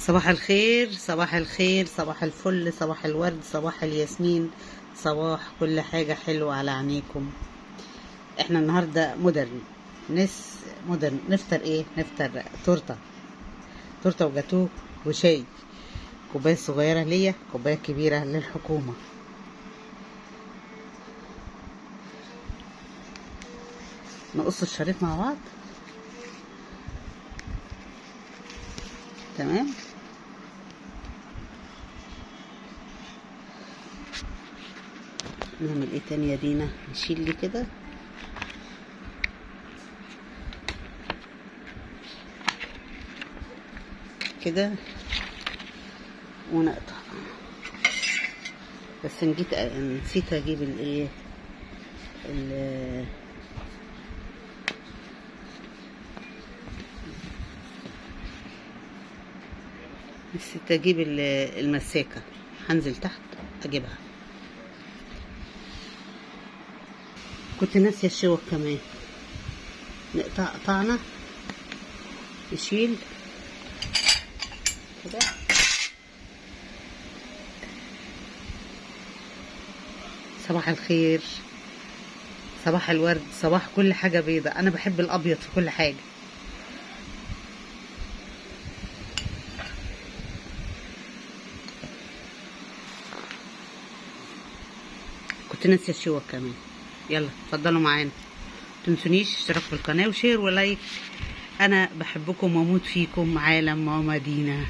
صباح الخير، صباح الخير، صباح الفل، صباح الورد، صباح الياسمين، صباح كل حاجة حلوة على عينيكم. احنا النهاردة مودرن. نفطر ايه؟ نفطر تورتة وجاتوه وشاي. كوباية صغيرة ليا، كوباية كبيرة للحكومة. نقص الشريط مع بعض. تمام. نعمل ايه تاني يا دينا؟ نشيل دي كده كده ونقطع. بس نسيت اجيب الايه نسيت اجيب المساكة. هنزل تحت اجيبها. كنت ناسية الشوك كمان. نقطع قطعنا، نشيل كده. صباح الخير، صباح الورد، صباح كل حاجة بيضة. انا بحب الابيض في كل حاجة. كنت ناسية الشوك كمان. يلا اتفضلوا معانا. متنسونيش اشتراك في القناة وشير ولايك. انا بحبكم واموت فيكم. عالم ماما دينا.